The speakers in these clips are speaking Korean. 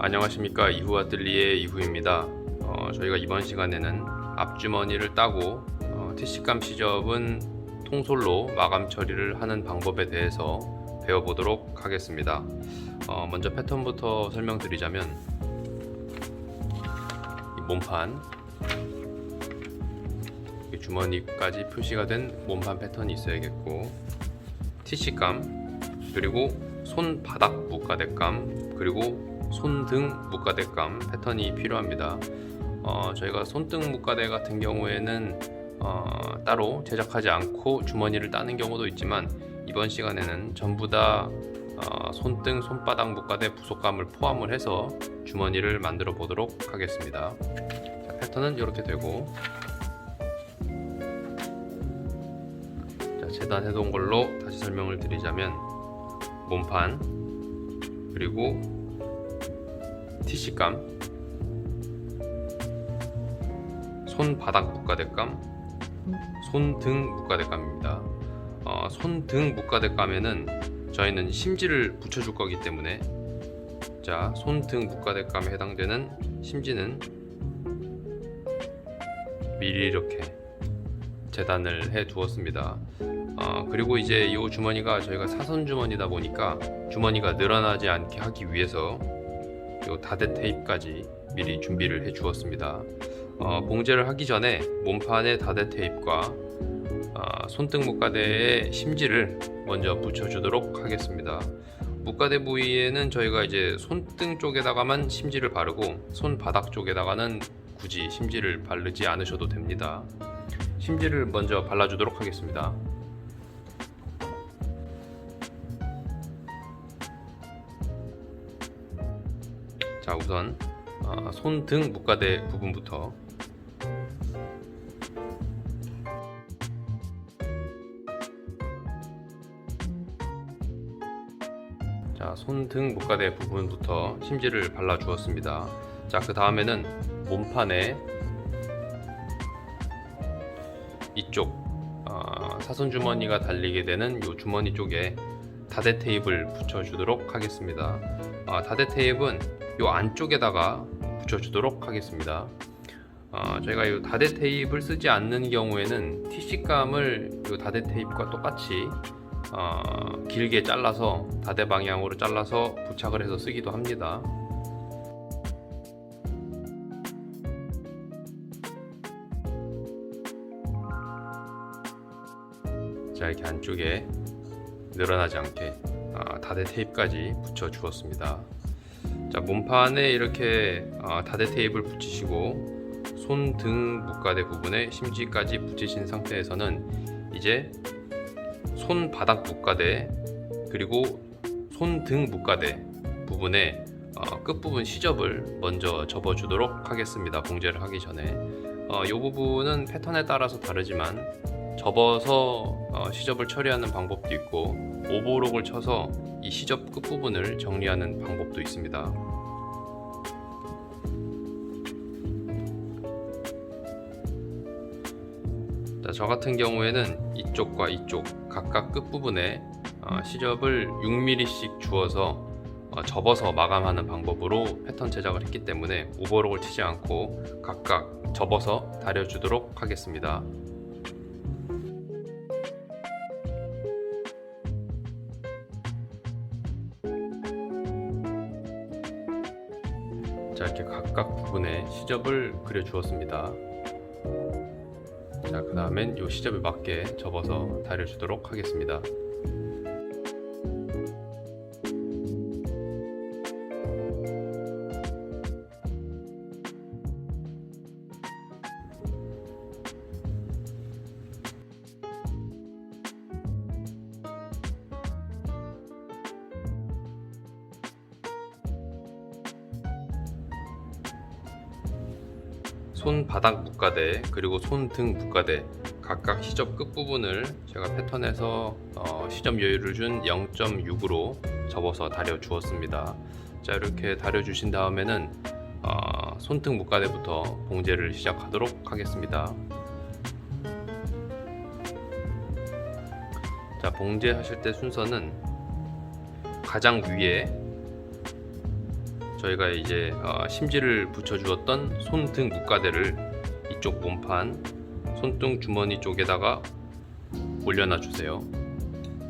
안녕하십니까. 이후 아뜰리에 이후입니다. 저희가 이번 시간에는 앞주머니를 따고 TC감 시접은 통솔로 마감 처리를 하는 방법에 대해서 배워보도록 하겠습니다. 먼저 패턴부터 설명드리자면 이 몸판, 주머니까지 표시가 된 몸판 패턴이 있어야겠고, TC감, 그리고 손바닥 묶가대감, 그리고 손등 묶가대감 패턴이 필요합니다. 저희가 손등 묶가대 같은 경우에는 따로 제작하지 않고 주머니를 따는 경우도 있지만, 이번 시간에는 전부 다 손등, 손바닥 묶가대 부속감을 포함을 해서 주머니를 만들어 보도록 하겠습니다. 자, 패턴은 이렇게 되고, 자, 재단해 놓은 걸로 다시 설명을 드리자면, 몸판, 그리고 TC감, 손바닥 묶가대감, 손등 묶가대감입니다. 손등 묶가대감에는 저희는 심지를 붙여줄 거기 때문에, 자, 손등 묶가대감에 해당되는 심지는 미리 이렇게 재단을 해 두었습니다. 그리고 이제 이 주머니가 저희가 사선 주머니다 보니까 주머니가 늘어나지 않게 하기 위해서 이 다대 테이프까지 미리 준비를 해 주었습니다. 봉제를 하기 전에 몸판에 다대 테이프과 손등 묶가대의 심지를 먼저 붙여주도록 하겠습니다. 묶가대 부위에는 저희가 이제 손등 쪽에다가만 심지를 바르고, 손바닥 쪽에다가는 굳이 심지를 바르지 않으셔도 됩니다. 심지를 먼저 발라주도록 하겠습니다. 자, 우선 손등 묶가대 부분부터, 자, 손등 묶가대 부분부터 심지를 발라 주었습니다. 자, 그 다음에는 몸판에 이쪽 사선 주머니가 달리게 되는 이 주머니 쪽에 다대 테이프를 붙여 주도록 하겠습니다. 다대 테이프는 이 안쪽에다가 붙여 주도록 하겠습니다. 저희가 이 다대 테이프를 쓰지 않는 경우에는 TC감을 이 다대 테이프과 똑같이 길게 잘라서 다대 방향으로 잘라서 부착을 해서 쓰기도 합니다. 자, 이렇게 안쪽에 늘어나지 않게 다대 테이프까지 붙여 주었습니다. 자, 몸판에 이렇게 다대 테이프를 붙이시고 손등 묶가대 부분에 심지까지 붙이신 상태에서는 이제 손바닥 묶가대 그리고 손등 묶가대 부분에 끝부분 시접을 먼저 접어 주도록 하겠습니다. 봉제를 하기 전에 이 부분은 패턴에 따라서 다르지만 접어서 시접을 처리하는 방법도 있고, 오버록을 쳐서 이 시접 끝부분을 정리하는 방법도 있습니다. 자, 저 같은 경우에는 이쪽과 이쪽 각각 끝부분에 시접을 6mm씩 주어서 접어서 마감하는 방법으로 패턴 제작을 했기 때문에 오버록을 치지 않고 각각 접어서 다려주도록 하겠습니다. 자, 이렇게 각각 부분에 시접을 그려 주었습니다. 자, 그 다음엔 이 시접에 맞게 접어서 다려 주도록 하겠습니다. 손바닥 묶가대 그리고 손등 묶가대 각각 시접 끝부분을 제가 패턴에서 시접 여유를 준 0.6으로 접어서 다려 주었습니다. 자, 이렇게 다려 주신 다음에는 손등 묶가대부터 봉제를 시작하도록 하겠습니다. 자, 봉제 하실 때 순서는 가장 위에 저희가 이제 심지를 붙여 주었던 손등 목가대를 이쪽 몸판 손등 주머니 쪽에다가 올려놔 주세요.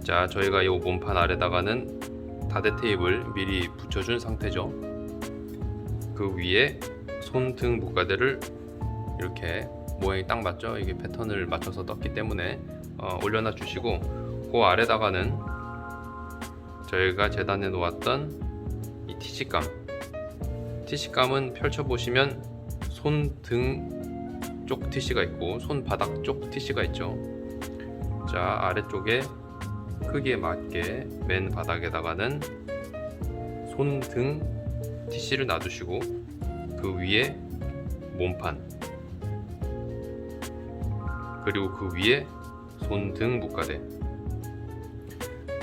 자, 저희가 이 몸판 아래다가는 다대 테이프를 미리 붙여준 상태죠. 그 위에 손등 목가대를 이렇게 모양이 딱 맞죠? 이게 패턴을 맞춰서 떴기 때문에 올려놔 주시고, 그 아래다가는 저희가 재단해 놓았던 이 TC감은 펼쳐 보시면 손등 쪽 TC가 있고 손바닥 쪽 TC가 있죠. 자, 아래쪽에 크기에 맞게 맨 바닥에다가는 손등 TC를 놔두시고, 그 위에 몸판, 그리고 그 위에 손등 목가대.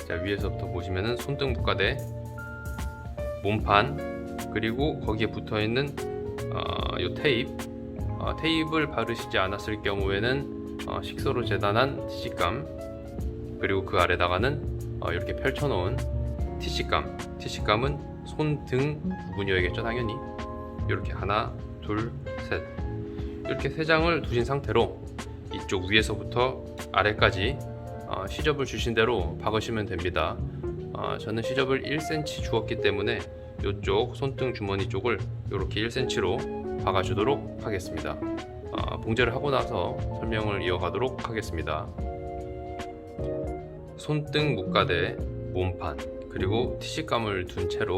자, 위에서부터 보시면은 손등 목가대, 몸판, 그리고 거기에 붙어있는 요 테이프를 바르시지 않았을 경우에는 식소로 재단한 TC감, 그리고 그 아래다가는 이렇게 펼쳐놓은 TC감은 손등 부분이어야겠죠, 당연히. 이렇게 하나, 둘, 셋, 이렇게 세 장을 두신 상태로 이쪽 위에서부터 아래까지 시접을 주신 대로 박으시면 됩니다. 저는 시접을 1cm 주었기 때문에 이쪽 손등 주머니 쪽을 이렇게 1cm로 박아주도록 하겠습니다. 봉제를 하고 나서 설명을 이어가도록 하겠습니다. 손등 목가대, 몸판, 그리고 TC감을 둔 채로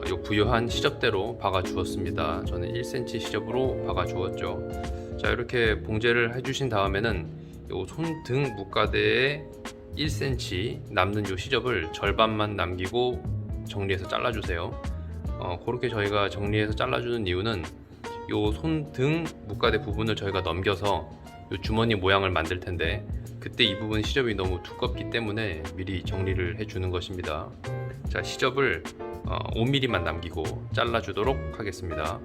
요 부여한 시접대로 박아 주었습니다. 저는 1cm 시접으로 박아 주었죠. 자, 이렇게 봉제를 해주신 다음에는 요 손등 목가대에 1cm 남는 요 시접을 절반만 남기고 정리해서 잘라주세요. 그렇게 저희가 정리해서 잘라주는 이유는 요 손등 목가대 부분을 저희가 넘겨서 요 주머니 모양을 만들 텐데, 그때 이 부분 시접이 너무 두껍기 때문에 미리 정리를 해주는 것입니다. 자, 시접을 5mm만 남기고 잘라주도록 하겠습니다.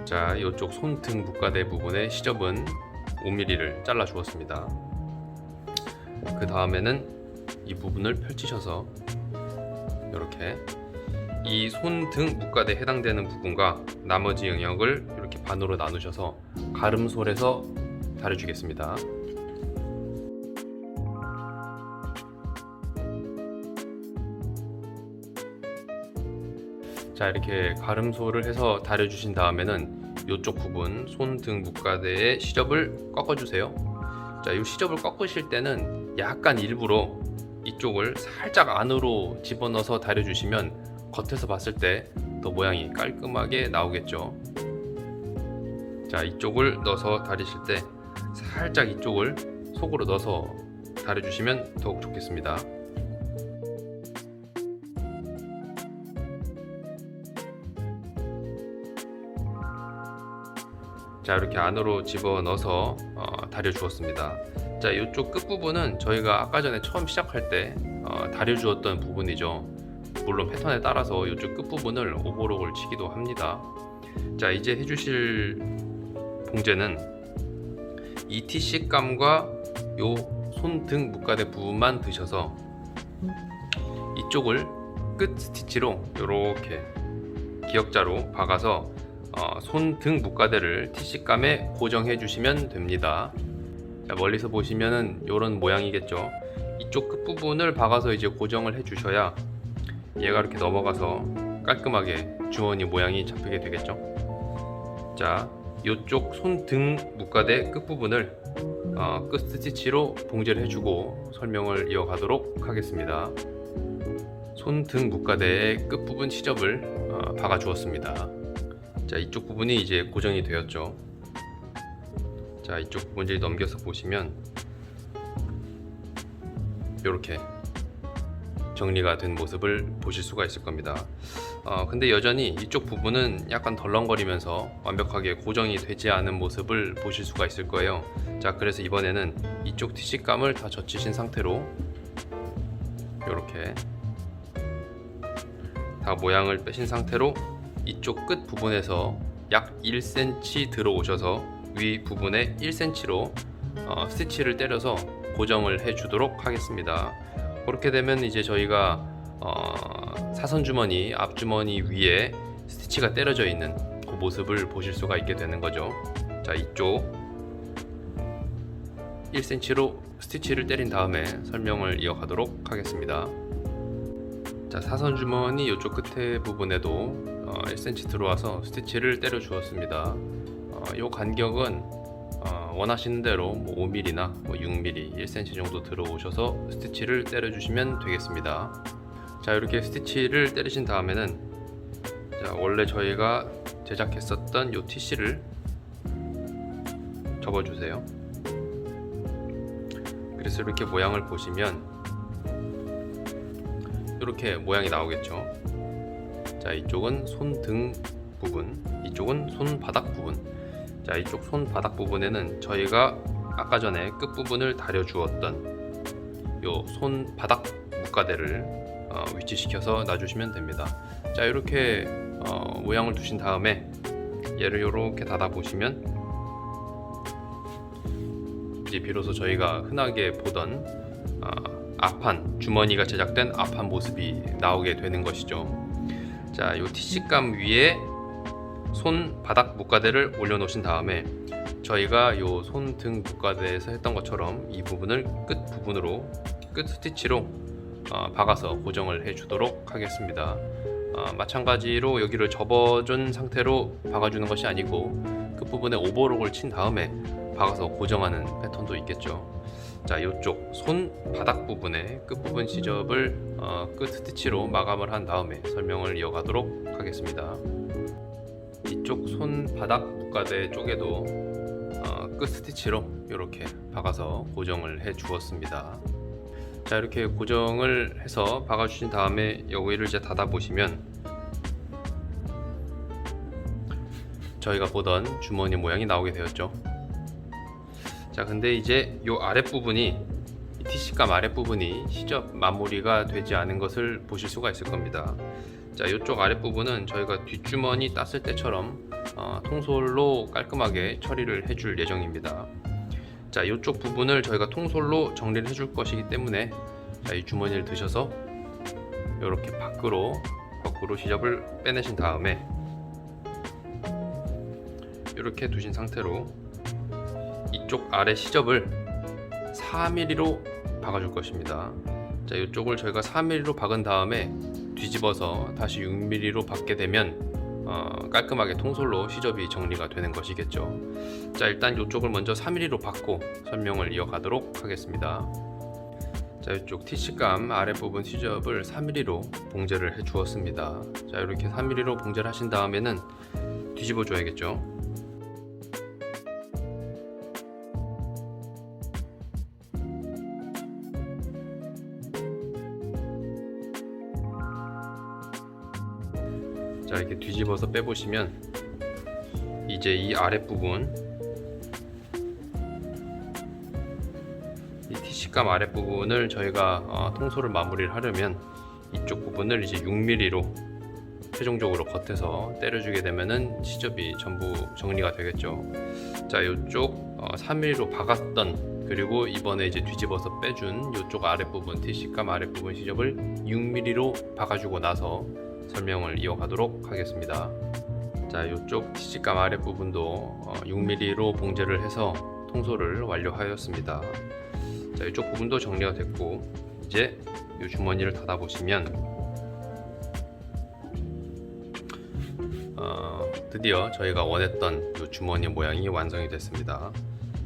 자, 이쪽 손등 목가대 부분의 시접은 5mm를 잘라 주었습니다. 그 다음에는 이 부분을 펼치셔서 이렇게 이 손등 목가대에 해당되는 부분과 나머지 영역을 이렇게 반으로 나누셔서 가름솔에서 다려주겠습니다. 자, 이렇게 가름솔을 해서 다려주신 다음에는 이쪽 부분 손등 목가대의 시접을 꺾어주세요. 자, 이 시접을 꺾으실 때는 약간 일부러 이쪽을 살짝 안으로 집어넣어서 다려주시면 겉에서 봤을 때 더 모양이 깔끔하게 나오겠죠. 자, 이쪽을 넣어서 다리실 때 살짝 이쪽을 속으로 넣어서 다려주시면 더욱 좋겠습니다. 자, 이렇게 안으로 집어넣어서 다려주었습니다. 자, 이쪽 끝부분은 저희가 아까 전에 처음 시작할 때 다려주었던 부분이죠. 물론 패턴에 따라서 이쪽 끝부분을 오버록을 치기도 합니다. 자, 이제 해주실 봉제는 이 TC감과 요 손등 목가대 부분만 드셔서 이쪽을 끝 스티치로 이렇게 기역자로 박아서 손등 목가대를 TC감에 고정해 주시면 됩니다. 자, 멀리서 보시면은 이런 모양이겠죠. 이쪽 끝부분을 박아서 이제 고정을 해 주셔야 얘가 이렇게 넘어가서 깔끔하게 주머니 모양이 잡히게 되겠죠. 자, 이쪽 손등 목가대 끝부분을 끝 스티치로 봉제를 해주고 설명을 이어가도록 하겠습니다. 손등 목가대의 끝부분 시접을 박아 주었습니다. 자, 이쪽 부분이 이제 고정이 되었죠. 자, 이쪽 부분 이제 넘겨서 보시면 이렇게 정리가 된 모습을 보실 수가 있을 겁니다. 근데 여전히 이쪽 부분은 약간 덜렁거리면서 완벽하게 고정이 되지 않은 모습을 보실 수가 있을 거예요. 자, 그래서 이번에는 이쪽 TC감을 다 젖히신 상태로 이렇게 다 모양을 빼신 상태로 이쪽 끝 부분에서 약 1cm 들어오셔서 위 부분에 1cm로 스티치를 때려서 고정을 해 주도록 하겠습니다. 그렇게 되면 이제 저희가 사선 주머니 앞주머니 위에 스티치가 때려져 있는 그 모습을 보실 수가 있게 되는 거죠. 자, 이쪽 1cm로 스티치를 때린 다음에 설명을 이어가도록 하겠습니다. 자, 사선 주머니 이쪽 끝에 부분에도 1cm 들어와서 스티치를 때려 주었습니다. 이 간격은 원하시는 대로 5mm나 6mm, 1cm 정도 들어오셔서 스티치를 때려 주시면 되겠습니다. 자, 이렇게 스티치를 때리신 다음에는 자, 원래 저희가 제작했었던 이 TC를 접어주세요. 그래서 이렇게 모양을 보시면 이렇게 모양이 나오겠죠. 자, 이쪽은 손등 부분, 이쪽은 손바닥 부분. 자, 이쪽 손바닥 부분에는 저희가 아까 전에 끝부분을 다려 주었던 요 손바닥 묶가대를 위치시켜서 놔주시면 됩니다. 자, 이렇게 모양을 두신 다음에 얘를 이렇게 닫아 보시면 이제 비로소 저희가 흔하게 보던 앞판, 주머니가 제작된 앞판 모습이 나오게 되는 것이죠. 자, 요 TC감 위에 손바닥 묶가대를 올려놓으신 다음에 저희가 요 손등 묶가대에서 했던 것처럼 이 부분을 끝 부분으로 끝 스티치로 박아서 고정을 해 주도록 하겠습니다. 마찬가지로 여기를 접어준 상태로 박아주는 것이 아니고 끝부분에 오버록을 친 다음에 박아서 고정하는 패턴도 있겠죠. 자, 이쪽 손바닥 부분에 끝부분 시접을 끝 스티치로 마감을 한 다음에 설명을 이어가도록 하겠습니다. 이쪽 손바닥 묶가대 쪽에도 끝 스티치로 이렇게 박아서 고정을 해 주었습니다. 자, 이렇게 고정을 해서 박아 주신 다음에 여기를 이제 닫아 보시면 저희가 보던 주머니 모양이 나오게 되었죠. 자, 근데 이제 요 아랫부분이 TC감 아랫부분이 시접 마무리가 되지 않은 것을 보실 수가 있을 겁니다. 자, 이쪽 아랫부분은 저희가 뒷주머니 땄을 때처럼 통솔로 깔끔하게 처리를 해줄 예정입니다. 자, 이쪽 부분을 저희가 통솔로 정리를 해줄 것이기 때문에 자, 이 주머니를 드셔서 이렇게 밖으로 시접을 빼내신 다음에 이렇게 두신 상태로 이쪽 아래 시접을 4mm로 박아줄 것입니다. 자, 이쪽을 저희가 4mm로 박은 다음에 뒤집어서 다시 6mm로 박게 되면 깔끔하게 통솔로 시접이 정리가 되는 것이겠죠. 자, 일단 이쪽을 먼저 3mm로 박고 설명을 이어가도록 하겠습니다. 자, 이쪽 TC감 아랫부분 시접을 3mm로 봉제를 해 주었습니다. 자, 이렇게 3mm로 봉제를 하신 다음에는 뒤집어 줘야겠죠. 자, 이렇게 뒤집어서 빼보시면 이제 이 아랫부분, 이 TC감 아랫부분을 저희가 통솔을 마무리를 하려면 이쪽 부분을 이제 6mm로 최종적으로 겉에서 때려주게 되면은 시접이 전부 정리가 되겠죠. 자, 이쪽 3mm로 박았던, 그리고 이번에 이제 뒤집어서 빼준 이쪽 아랫부분, TC감 아랫부분 시접을 6mm로 박아주고 나서 설명을 이어가도록 하겠습니다. 자, 이쪽 TC감 아랫부분도 6mm로 봉제를 해서 통솔을 완료하였습니다. 자, 이쪽 부분도 정리가 됐고 이제 이 주머니를 닫아 보시면 드디어 저희가 원했던 이 주머니 모양이 완성이 됐습니다.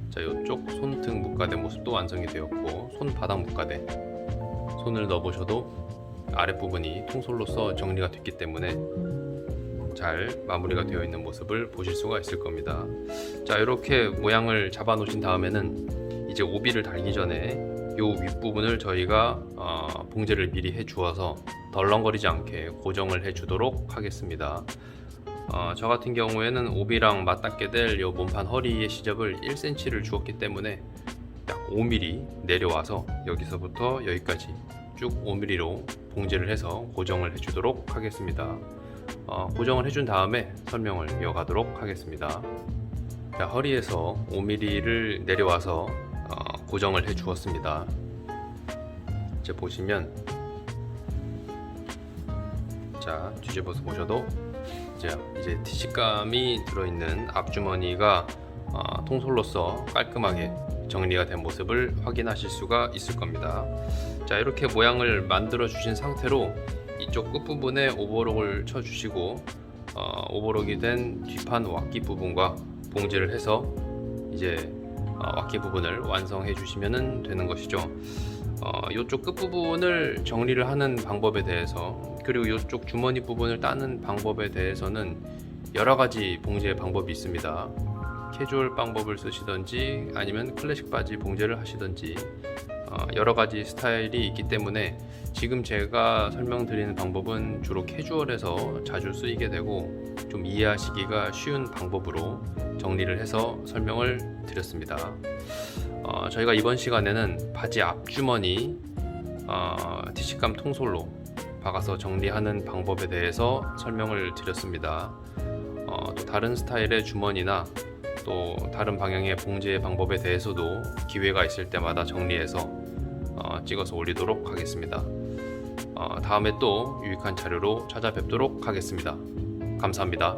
자, 이쪽 손등 묶가대 모습도 완성이 되었고 손바닥 묶가대, 손을 넣어 보셔도 아랫부분이 통솔로서 정리가 됐기 때문에 잘 마무리가 되어 있는 모습을 보실 수가 있을 겁니다. 자, 이렇게 모양을 잡아 놓으신 다음에는 이제 오비를 달기 전에 이 윗부분을 저희가 봉제를 미리 해 주어서 덜렁거리지 않게 고정을 해 주도록 하겠습니다. 저 같은 경우에는 오비랑 맞닿게 될 이 몸판 허리의 시접을 1cm를 주었기 때문에 약 5mm 내려와서 여기서부터 여기까지 쭉 5mm로 봉제를 해서 고정을 해주도록 하겠습니다. 고정을 해준 다음에 설명을 이어가도록 하겠습니다. 자, 허리에서 5mm를 내려와서 고정을 해 주었습니다. 이제 보시면, 자, 뒤집어서 보셔도 이제 티시감이 들어있는 앞주머니가 통솔로서 깔끔하게 정리가 된 모습을 확인하실 수가 있을 겁니다. 자, 이렇게 모양을 만들어 주신 상태로 이쪽 끝부분에 오버록을 쳐 주시고 오버록이 된 뒷판 왁기 부분과 봉제를 해서 이제 왁기 부분을 완성해 주시면 되는 것이죠. 이쪽 끝부분을 정리를 하는 방법에 대해서, 그리고 이쪽 주머니 부분을 따는 방법에 대해서는 여러 가지 봉제 방법이 있습니다. 캐주얼 방법을 쓰시던지 아니면 클래식 바지 봉제를 하시던지 여러 가지 스타일이 있기 때문에 지금 제가 설명드리는 방법은 주로 캐주얼에서 자주 쓰이게 되고 좀 이해하시기가 쉬운 방법으로 정리를 해서 설명을 드렸습니다. 저희가 이번 시간에는 바지 앞주머니 티시감 통솔로 박아서 정리하는 방법에 대해서 설명을 드렸습니다. 또 다른 스타일의 주머니나 또 다른 방향의 봉제 방법에 대해서도 기회가 있을 때마다 정리해서 찍어서 올리도록 하겠습니다. 다음에 또 유익한 자료로 찾아뵙도록 하겠습니다. 감사합니다.